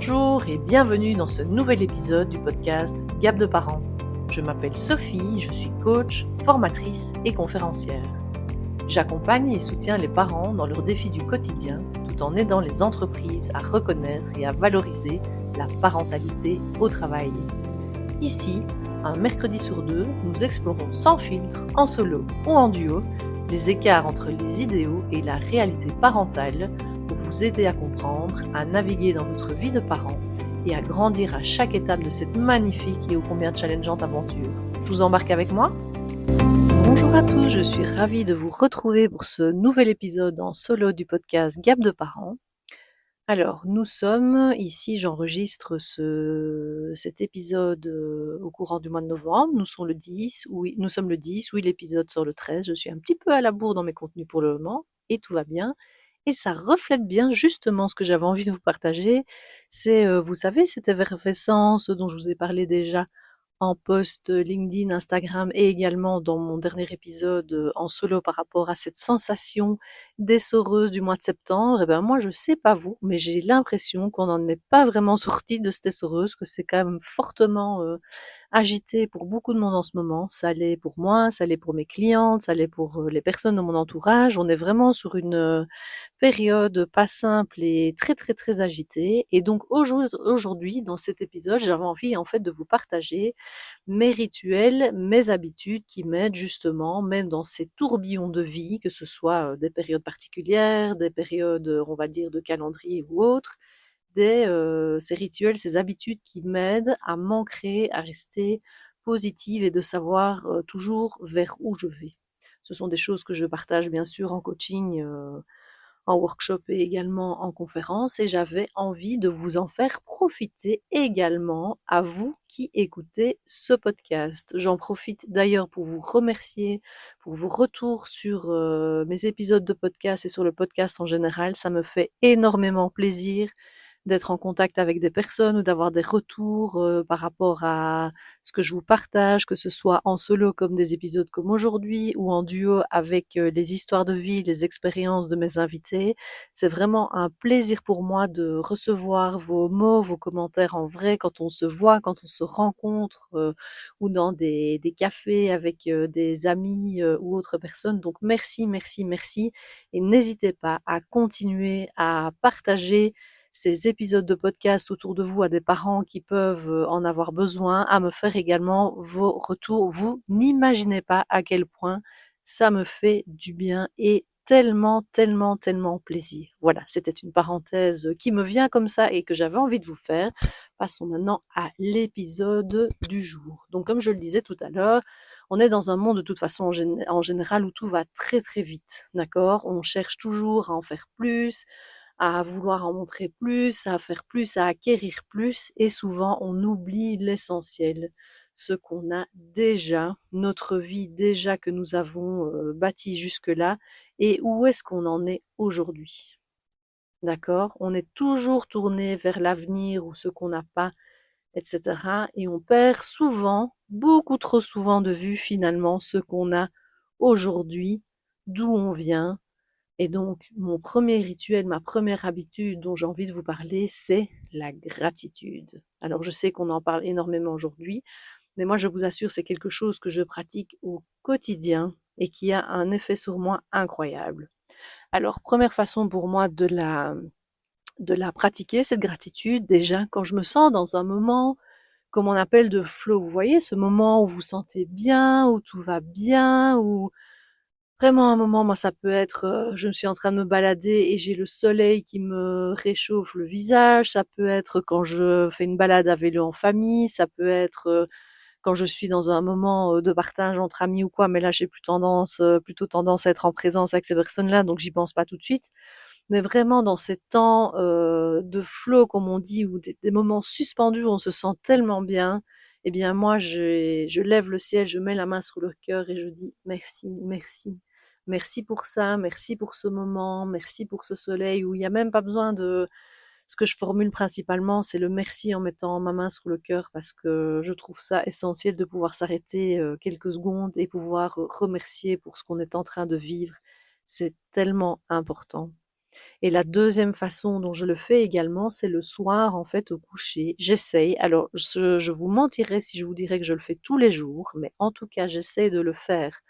Bonjour et bienvenue dans ce nouvel épisode du podcast Gap de parents. Je m'appelle Sophie, je suis coach, formatrice et conférencière. J'accompagne et soutiens les parents dans leurs défis du quotidien tout en aidant les entreprises à reconnaître et à valoriser la parentalité au travail. Ici, un mercredi sur deux, nous explorons sans filtre, en solo ou en duo, les écarts entre les idéaux et la réalité parentale pour vous aider à comprendre, à naviguer dans votre vie de parent et à grandir à chaque étape de cette magnifique et ô combien challengeante aventure. Je vous embarque avec moi ? Bonjour à tous, je suis ravie de vous retrouver pour ce nouvel épisode en solo du podcast Gap de parents. Alors, nous sommes ici, j'enregistre cet épisode au courant du mois de novembre. Nous sommes le 10, oui, l'épisode sort le 13. Je suis un petit peu à la bourre dans mes contenus pour le moment et tout va bien. Et ça reflète bien justement ce que j'avais envie de vous partager. C'est, vous savez, cette effervescence dont je vous ai parlé déjà en post LinkedIn, Instagram et également dans mon dernier épisode en solo par rapport à cette sensation d'essoreuse du mois de septembre. Et ben moi, je sais pas vous, mais j'ai l'impression qu'on n'en est pas vraiment sorti de cette essoreuse, que c'est quand même fortement agité pour beaucoup de monde en ce moment. Ça l'est pour moi, ça l'est pour mes clientes, ça l'est pour les personnes de mon entourage. On est vraiment sur une période pas simple et très très très agitée. Et donc aujourd'hui, dans cet épisode, j'avais envie en fait de vous partager mes rituels, mes habitudes qui m'aident justement, même dans ces tourbillons de vie, que ce soit des périodes particulières, des périodes, on va dire, de calendrier ou autres, ces rituels, ces habitudes qui m'aident à m'ancrer, à rester positive et de savoir toujours vers où je vais. Ce sont des choses que je partage bien sûr en coaching, en workshop et également en conférence, et j'avais envie de vous en faire profiter également à vous qui écoutez ce podcast. J'en profite d'ailleurs pour vous remercier pour vos retours sur mes épisodes de podcast et sur le podcast en général. Ça me fait énormément plaisir d'être en contact avec des personnes ou d'avoir des retours par rapport à ce que je vous partage, que ce soit en solo comme des épisodes comme aujourd'hui ou en duo avec les histoires de vie, les expériences de mes invités. C'est vraiment un plaisir pour moi de recevoir vos mots, vos commentaires en vrai quand on se voit, quand on se rencontre ou dans des cafés avec des amis ou autres personnes. Donc merci, merci, merci. Et n'hésitez pas à continuer à partager ces épisodes de podcast autour de vous à des parents qui peuvent en avoir besoin, à me faire également vos retours. Vous n'imaginez pas à quel point ça me fait du bien et tellement, tellement, tellement plaisir. Voilà, c'était une parenthèse qui me vient comme ça et que j'avais envie de vous faire. Passons maintenant à l'épisode du jour. Donc, comme je le disais tout à l'heure, on est dans un monde de toute façon en général où tout va très très vite, d'accord ? On cherche toujours à en faire plus, à vouloir en montrer plus, à faire plus, à acquérir plus, et souvent on oublie l'essentiel, ce qu'on a déjà, notre vie déjà que nous avons bâtie jusque-là, et où est-ce qu'on en est aujourd'hui. D'accord ? On est toujours tourné vers l'avenir ou ce qu'on n'a pas, etc. Et on perd souvent, beaucoup trop souvent de vue finalement ce qu'on a aujourd'hui, d'où on vient. Et donc, mon premier rituel, ma première habitude dont j'ai envie de vous parler, c'est la gratitude. Alors, je sais qu'on en parle énormément aujourd'hui, mais moi, je vous assure, c'est quelque chose que je pratique au quotidien et qui a un effet sur moi incroyable. Alors, première façon pour moi de la pratiquer, cette gratitude, déjà, quand je me sens dans un moment, comme on appelle de flow, vous voyez, ce moment où vous vous sentez bien, où tout va bien, où vraiment un moment, moi ça peut être, je suis en train de me balader et j'ai le soleil qui me réchauffe le visage, ça peut être quand je fais une balade à vélo en famille, ça peut être, quand je suis dans un moment, de partage entre amis ou quoi, mais là j'ai plutôt tendance à être en présence avec ces personnes-là, donc j'y pense pas tout de suite. Mais vraiment dans ces temps, de flow comme on dit ou des moments suspendus où on se sent tellement bien, eh bien moi je lève le ciel, je mets la main sur le cœur et je dis: «Merci, merci. Merci pour ça, merci pour ce moment, merci pour ce soleil», où il y a même pas besoin de ce que je formule principalement, c'est le merci en mettant ma main sur le cœur parce que je trouve ça essentiel de pouvoir s'arrêter, quelques secondes et pouvoir remercier pour ce qu'on est en train de vivre. C'est tellement important. Et la deuxième façon dont je le fais également, c'est le soir, en fait, au coucher. J'essaye, alors je vous mentirais si je vous dirais que je le fais tous les jours, mais en tout cas, j'essaie de le faire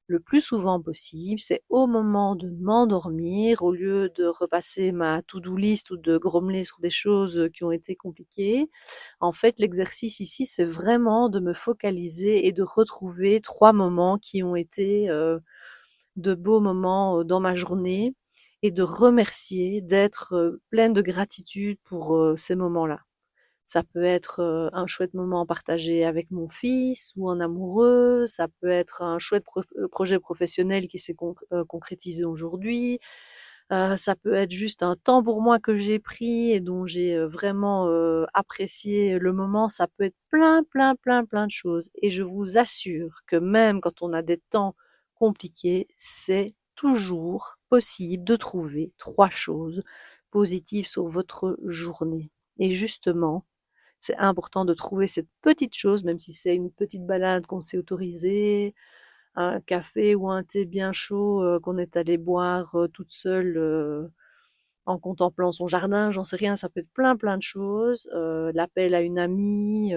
le plus souvent possible. C'est au moment de m'endormir, au lieu de repasser ma to-do list ou de grommeler sur des choses qui ont été compliquées. En fait, l'exercice ici, c'est vraiment de me focaliser et de retrouver 3 moments qui ont été, de beaux moments, dans ma journée et de remercier, d'être, pleine de gratitude pour, ces moments-là. Ça peut être, un chouette moment partagé avec mon fils ou un amoureux, ça peut être un chouette projet professionnel qui s'est concrétisé aujourd'hui, ça peut être juste un temps pour moi que j'ai pris et dont j'ai, vraiment, apprécié le moment. Ça peut être plein, plein, plein, plein de choses et je vous assure que même quand on a des temps compliqués, c'est toujours possible de trouver 3 choses positives sur votre journée et justement, c'est important de trouver cette petite chose, même si c'est une petite balade qu'on s'est autorisée, un café ou un thé bien chaud, qu'on est allé boire, toute seule, en contemplant son jardin, j'en sais rien, ça peut être plein, plein de choses, l'appel à une amie,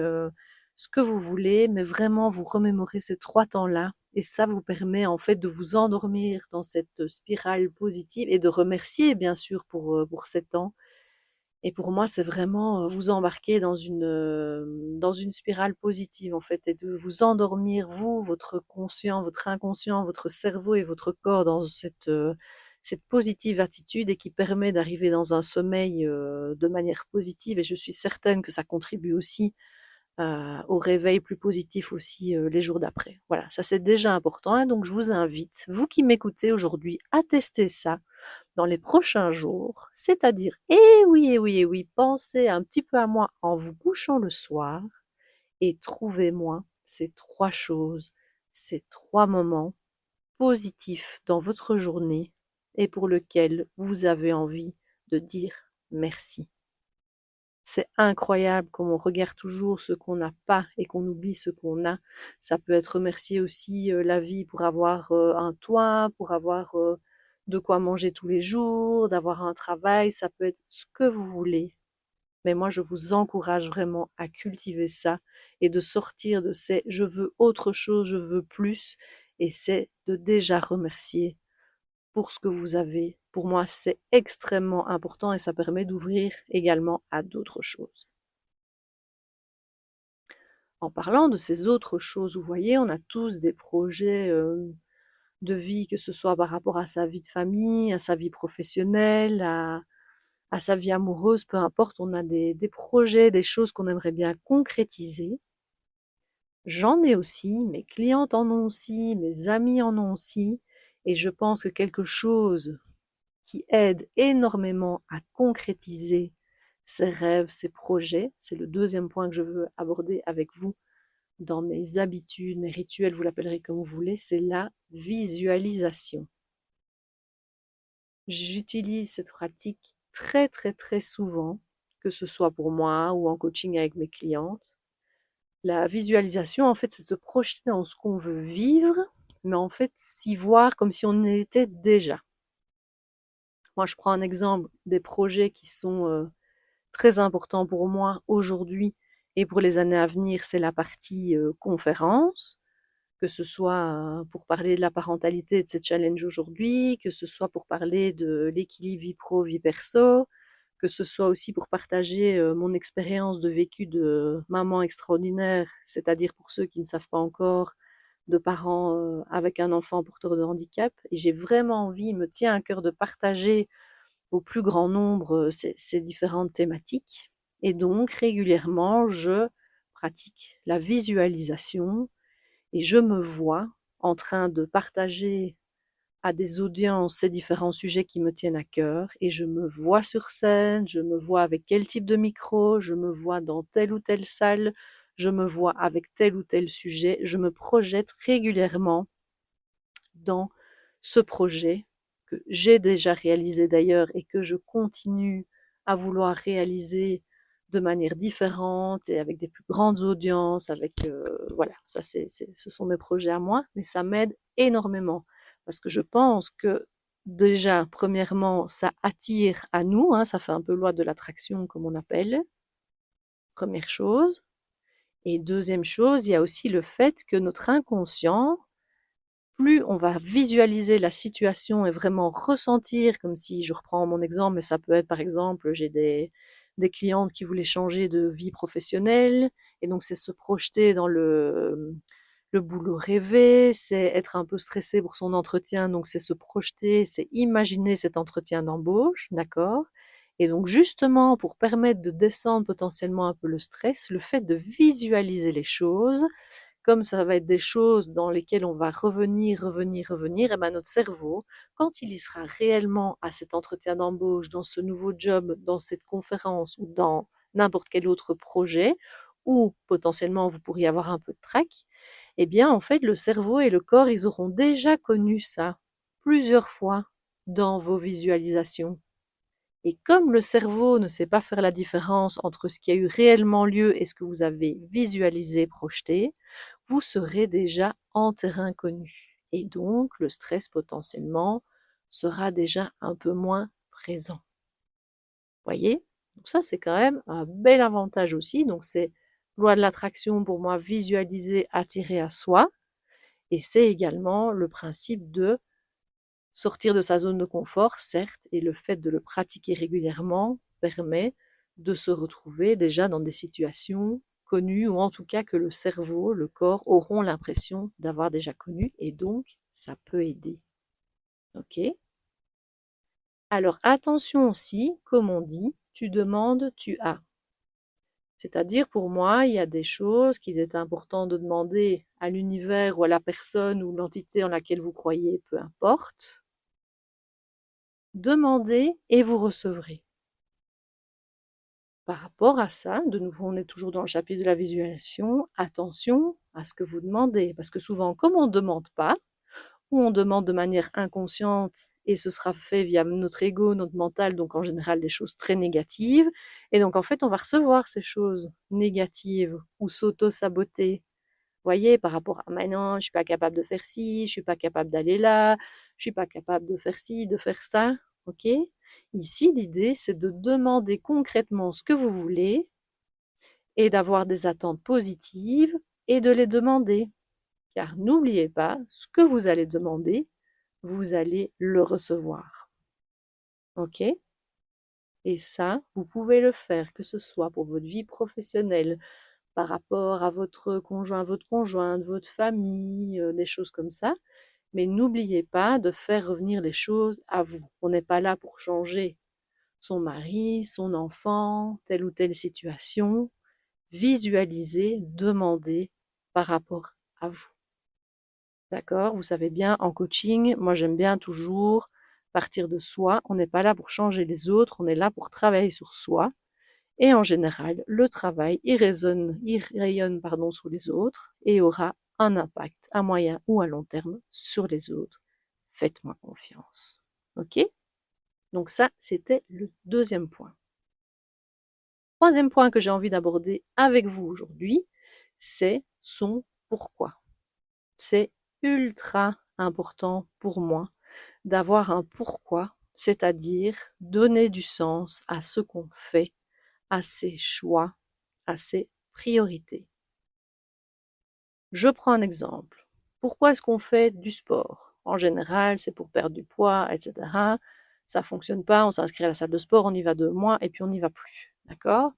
ce que vous voulez, mais vraiment vous remémorer ces 3 temps-là et ça vous permet en fait de vous endormir dans cette spirale positive et de remercier bien sûr pour ces temps et pour moi, c'est vraiment, vous embarquer dans une spirale positive, en fait et de vous endormir, vous, votre conscient, votre inconscient, votre cerveau et votre corps dans cette positive attitude et qui permet d'arriver dans un sommeil, de manière positive et je suis certaine que ça contribue aussi, au réveil plus positif aussi, les jours d'après. Voilà, ça c'est déjà important et donc je vous invite, vous qui m'écoutez aujourd'hui, à tester ça dans les prochains jours, c'est-à-dire, eh oui, eh oui, eh oui, pensez un petit peu à moi en vous couchant le soir et trouvez-moi ces 3 choses, ces 3 moments positifs dans votre journée et pour lequel vous avez envie de dire merci. C'est incroyable comme on regarde toujours ce qu'on n'a pas et qu'on oublie ce qu'on a. Ça peut être remercier aussi, la vie pour avoir, un toit, pour avoir, de quoi manger tous les jours, d'avoir un travail, ça peut être ce que vous voulez. Mais moi, je vous encourage vraiment à cultiver ça et de sortir de ces: «Je veux autre chose, je veux plus» et c'est de déjà remercier pour ce que vous avez. Pour moi, c'est extrêmement important et ça permet d'ouvrir également à d'autres choses. En parlant de ces autres choses, vous voyez, on a tous des projets, de vie, que ce soit par rapport à sa vie de famille, à sa vie professionnelle, à sa vie amoureuse, peu importe, on a des projets, des choses qu'on aimerait bien concrétiser. J'en ai aussi, mes clientes en ont aussi, mes amis en ont aussi et je pense que quelque chose qui aide énormément à concrétiser ses rêves, ses projets, c'est le deuxième point que je veux aborder avec vous dans mes habitudes, mes rituels, vous l'appellerez comme vous voulez, c'est la visualisation. J'utilise cette pratique très, très, très souvent, que ce soit pour moi ou en coaching avec mes clientes. La visualisation, en fait, c'est se projeter dans ce qu'on veut vivre, mais en fait, s'y voir comme si on y était déjà. Moi, je prends un exemple des projets qui sont très importants pour moi aujourd'hui et pour les années à venir, c'est la partie conférence. Que ce soit pour parler de la parentalité et de ces challenges aujourd'hui, que ce soit pour parler de l'équilibre vie pro, vie perso, que ce soit aussi pour partager mon expérience de vécu de maman extraordinaire, c'est-à-dire pour ceux qui ne savent pas encore, de parents avec un enfant porteur de handicap. Et j'ai vraiment envie, il me tient à cœur de partager au plus grand nombre ces différentes thématiques. Et donc régulièrement, je pratique la visualisation et je me vois en train de partager à des audiences ces différents sujets qui me tiennent à cœur et je me vois sur scène, je me vois avec quel type de micro, je me vois dans telle ou telle salle, je me vois avec tel ou tel sujet, je me projette régulièrement dans ce projet que j'ai déjà réalisé d'ailleurs et que je continue à vouloir réaliser de manière différente et avec des plus grandes audiences, avec voilà, ça ce sont mes projets à moi, mais ça m'aide énormément parce que je pense que déjà, premièrement, ça attire à nous, hein, ça fait un peu loi de l'attraction comme on appelle, première chose. Et deuxième chose, il y a aussi le fait que notre inconscient, plus on va visualiser la situation et vraiment ressentir, comme si je reprends mon exemple, mais ça peut être par exemple, j'ai des clientes qui voulaient changer de vie professionnelle, et donc c'est se projeter dans le boulot rêvé, c'est être un peu stressé pour son entretien, donc c'est se projeter, c'est imaginer cet entretien d'embauche, d'accord? Et donc justement, pour permettre de descendre potentiellement un peu le stress, le fait de visualiser les choses, comme ça va être des choses dans lesquelles on va revenir, revenir, revenir, et ben notre cerveau, quand il y sera réellement à cet entretien d'embauche, dans ce nouveau job, dans cette conférence ou dans n'importe quel autre projet, où potentiellement vous pourriez avoir un peu de trac, eh bien en fait le cerveau et le corps, ils auront déjà connu ça plusieurs fois dans vos visualisations. Et comme le cerveau ne sait pas faire la différence entre ce qui a eu réellement lieu et ce que vous avez visualisé, projeté, vous serez déjà en terrain connu. Et donc, le stress potentiellement sera déjà un peu moins présent. Voyez? Donc ça, c'est quand même un bel avantage aussi. Donc c'est loi de l'attraction pour moi, visualiser, attirer à soi. Et c'est également le principe de sortir de sa zone de confort, certes, et le fait de le pratiquer régulièrement permet de se retrouver déjà dans des situations connues, ou en tout cas que le cerveau, le corps auront l'impression d'avoir déjà connu, et donc ça peut aider. Ok? Alors attention aussi, comme on dit, tu demandes, tu as. C'est-à-dire pour moi, il y a des choses qu'il est important de demander à l'univers ou à la personne ou l'entité en laquelle vous croyez, peu importe. Demandez et vous recevrez. Par rapport à ça, de nouveau, on est toujours dans le chapitre de la visualisation, attention à ce que vous demandez, parce que souvent, comme on ne demande pas, ou on demande de manière inconsciente, et ce sera fait via notre ego, notre mental, donc en général des choses très négatives, et donc en fait, on va recevoir ces choses négatives ou s'auto-saboter. Voyez, par rapport à maintenant, je suis pas capable de faire ci, je suis pas capable d'aller là, je suis pas capable de faire ci, de faire ça, ok? Ici, l'idée, c'est de demander concrètement ce que vous voulez et d'avoir des attentes positives et de les demander. Car n'oubliez pas, ce que vous allez demander, vous allez le recevoir. Ok? Et ça, vous pouvez le faire, que ce soit pour votre vie professionnelle, par rapport à votre conjoint, votre conjointe, votre famille, des choses comme ça. Mais n'oubliez pas de faire revenir les choses à vous. On n'est pas là pour changer son mari, son enfant, telle ou telle situation. Visualisez, demandez par rapport à vous. D'accord? Vous savez bien, en coaching, moi j'aime bien toujours partir de soi. On n'est pas là pour changer les autres, on est là pour travailler sur soi. Et en général, le travail, il rayonne pardon, sur les autres et aura un impact à moyen ou à long terme sur les autres. Faites-moi confiance. OK? Donc ça, c'était le deuxième point. Troisième point que j'ai envie d'aborder avec vous aujourd'hui, c'est son pourquoi. C'est ultra important pour moi d'avoir un pourquoi, c'est-à-dire donner du sens à ce qu'on fait, à ses choix, à ses priorités. Je prends un exemple. Pourquoi est-ce qu'on fait du sport? En général, c'est pour perdre du poids, etc. Ça ne fonctionne pas, on s'inscrit à la salle de sport, on y va 2 mois et puis on n'y va plus. D'accord?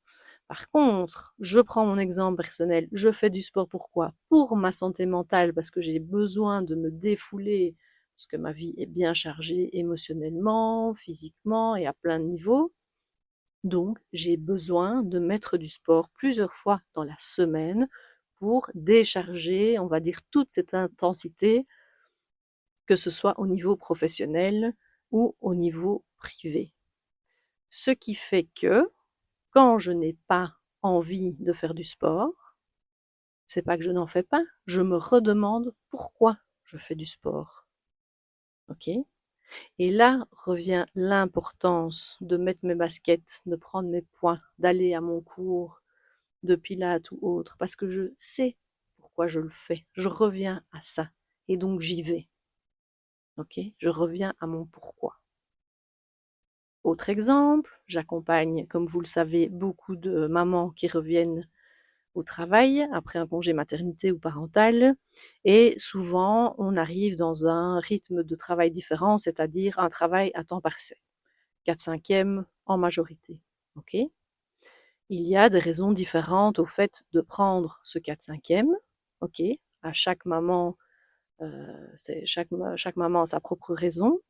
Par contre, je prends mon exemple personnel, je fais du sport pourquoi? Pour ma santé mentale, parce que j'ai besoin de me défouler, parce que ma vie est bien chargée émotionnellement, physiquement et à plein de niveaux. Donc, j'ai besoin de mettre du sport plusieurs fois dans la semaine pour décharger, on va dire, toute cette intensité, que ce soit au niveau professionnel ou au niveau privé. Ce qui fait que quand je n'ai pas envie de faire du sport, c'est pas que je n'en fais pas, je me redemande pourquoi je fais du sport. Ok? Et là revient l'importance de mettre mes baskets, de prendre mes poids, d'aller à mon cours de pilates ou autre, parce que je sais pourquoi je le fais. Je reviens à ça. Et donc j'y vais. Ok, je reviens à mon pourquoi. Autre exemple, j'accompagne, comme vous le savez, beaucoup de mamans qui reviennent au travail après un congé maternité ou parental. Et souvent, on arrive dans un rythme de travail différent, c'est-à-dire un travail à temps partiel, 4/5 en majorité. Ok. Il y a des raisons différentes au fait de prendre ce 4/5. Ok. À chaque maman, chaque maman a sa propre raison.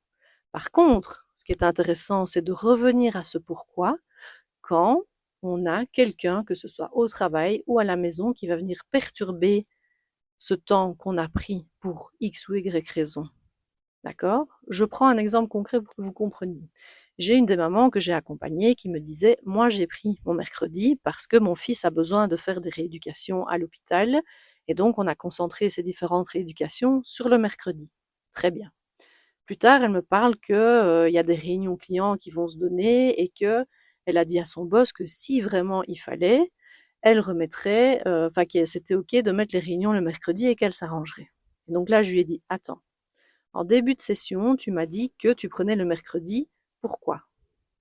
Par contre, ce qui est intéressant, c'est de revenir à ce pourquoi quand on a quelqu'un, que ce soit au travail ou à la maison, qui va venir perturber ce temps qu'on a pris pour X ou Y raison. D'accord? Je prends un exemple concret pour que vous compreniez. J'ai une des mamans que j'ai accompagnée qui me disait, moi j'ai pris mon mercredi parce que mon fils a besoin de faire des rééducations à l'hôpital et donc on a concentré ces différentes rééducations sur le mercredi. Très bien. Plus tard, elle me parle que, y a des réunions clients qui vont se donner et que elle a dit à son boss que si vraiment il fallait, elle remettrait, enfin que c'était OK de mettre les réunions le mercredi et qu'elle s'arrangerait. Donc là, je lui ai dit: «Attends, en début de session, tu m'as dit que tu prenais le mercredi, pourquoi?»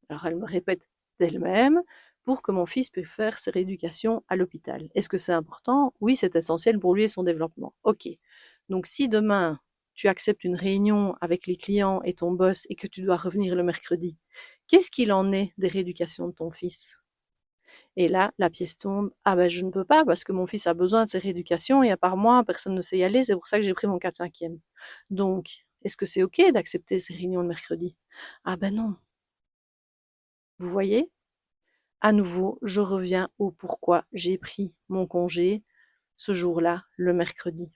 Alors elle me répète d'elle-même: «Pour que mon fils puisse faire ses rééducations à l'hôpital». Est-ce que c'est important? Oui, c'est essentiel pour lui et son développement. OK. Donc si demain, tu acceptes une réunion avec les clients et ton boss et que tu dois revenir le mercredi, qu'est-ce qu'il en est des rééducations de ton fils? Et là, la pièce tombe: «Ah ben, je ne peux pas parce que mon fils a besoin de ses rééducations et à part moi, personne ne sait y aller, c'est pour ça que j'ai pris mon 4/5. Donc, est-ce que c'est OK d'accepter ces réunions le mercredi?» «Ah ben non». Vous voyez? À nouveau, je reviens au pourquoi j'ai pris mon congé ce jour-là, le mercredi.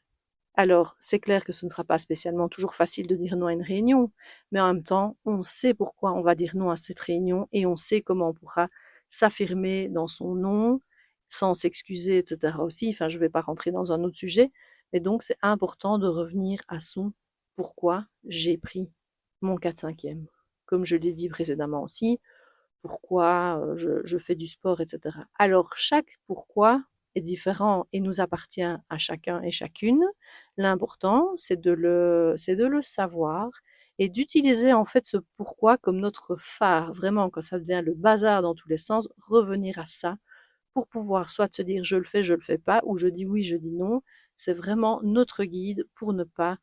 Alors, c'est clair que ce ne sera pas spécialement toujours facile de dire non à une réunion, mais en même temps, on sait pourquoi on va dire non à cette réunion et on sait comment on pourra s'affirmer dans son non, sans s'excuser, etc. aussi. Enfin, je ne vais pas rentrer dans un autre sujet, mais donc c'est important de revenir à son pourquoi j'ai pris mon 4/5. Comme je l'ai dit précédemment aussi, pourquoi je fais du sport, etc. Alors, chaque pourquoi est différent et nous appartient à chacun et chacune. L'important, c'est de le savoir et d'utiliser en fait ce pourquoi comme notre phare. Vraiment, quand ça devient le bazar dans tous les sens, revenir à ça pour pouvoir soit se dire je le fais pas, ou je dis oui, je dis non. C'est vraiment notre guide pour ne pas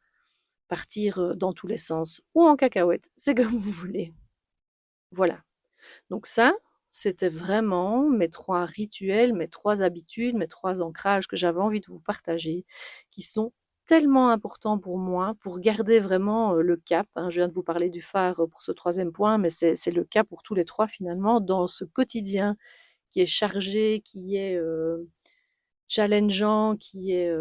partir dans tous les sens ou en cacahuète. C'est comme vous voulez. Voilà. Donc ça, c'était vraiment mes 3 rituels, mes 3 habitudes, mes 3 ancrages que j'avais envie de vous partager, qui sont tellement importants pour moi, pour garder vraiment, le cap, hein. Je viens de vous parler du phare, pour ce troisième point, mais c'est le cas pour tous les 3 finalement, dans ce quotidien qui est chargé, qui est, challengeant, qui est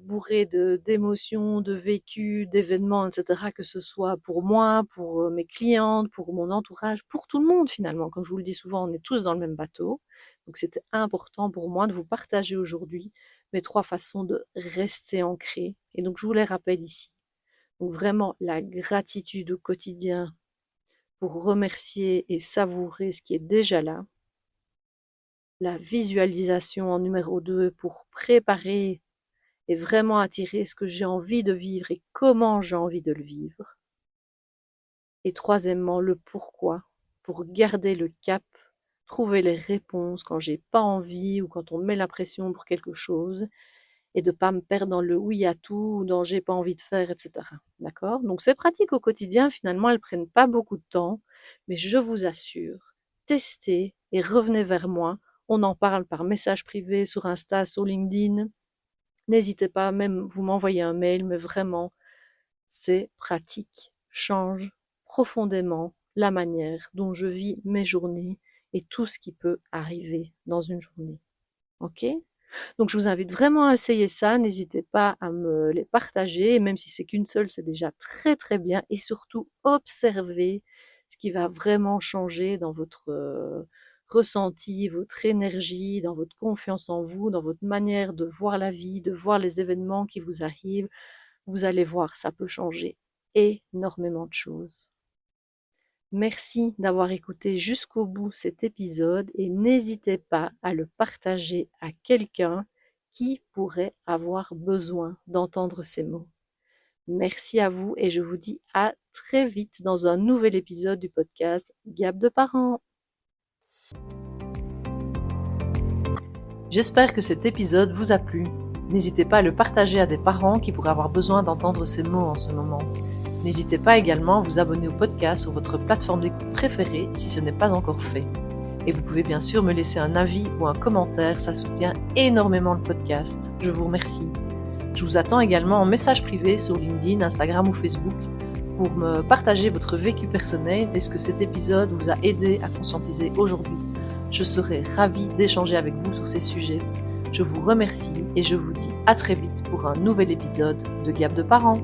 bourré d'émotions, de vécus, d'événements, etc., que ce soit pour moi, pour mes clientes, pour mon entourage, pour tout le monde finalement. Comme je vous le dis souvent, on est tous dans le même bateau. Donc c'était important pour moi de vous partager aujourd'hui mes 3 façons de rester ancré. Et donc je vous les rappelle ici. Donc vraiment la gratitude au quotidien pour remercier et savourer ce qui est déjà là. La visualisation en numéro 2 pour préparer et vraiment attirer ce que j'ai envie de vivre et comment j'ai envie de le vivre. Et troisièmement, le pourquoi, pour garder le cap, trouver les réponses quand j'ai pas envie ou quand on met la pression pour quelque chose et de pas me perdre dans le oui à tout ou dans j'ai pas envie de faire, etc. D'accord? Donc ces pratiques au quotidien, finalement, elles prennent pas beaucoup de temps, mais je vous assure, testez et revenez vers moi. On en parle par message privé sur Insta, sur LinkedIn. N'hésitez pas, même vous m'envoyez un mail, mais vraiment, ces pratiques changent profondément la manière dont je vis mes journées et tout ce qui peut arriver dans une journée. OK? Donc je vous invite vraiment à essayer ça, n'hésitez pas à me les partager, même si c'est qu'une seule, c'est déjà très très bien et surtout observez ce qui va vraiment changer dans votre, ressenti, votre énergie, dans votre confiance en vous, dans votre manière de voir la vie, de voir les événements qui vous arrivent. Vous allez voir, ça peut changer énormément de choses. Merci d'avoir écouté jusqu'au bout cet épisode et n'hésitez pas à le partager à quelqu'un qui pourrait avoir besoin d'entendre ces mots. Merci à vous et je vous dis à très vite dans un nouvel épisode du podcast Gap de parents. J'espère que cet épisode vous a plu. N'hésitez pas à le partager à des parents qui pourraient avoir besoin d'entendre ces mots en ce moment. N'hésitez pas également à vous abonner au podcast sur votre plateforme d'écoute préférée si ce n'est pas encore fait. Et vous pouvez bien sûr me laisser un avis ou un commentaire, ça soutient énormément le podcast. Je vous remercie. Je vous attends également en message privé sur LinkedIn, Instagram ou Facebook pour me partager votre vécu personnel et ce que cet épisode vous a aidé à conscientiser aujourd'hui. Je serai ravie d'échanger avec vous sur ces sujets. Je vous remercie et je vous dis à très vite pour un nouvel épisode de Gap de parents.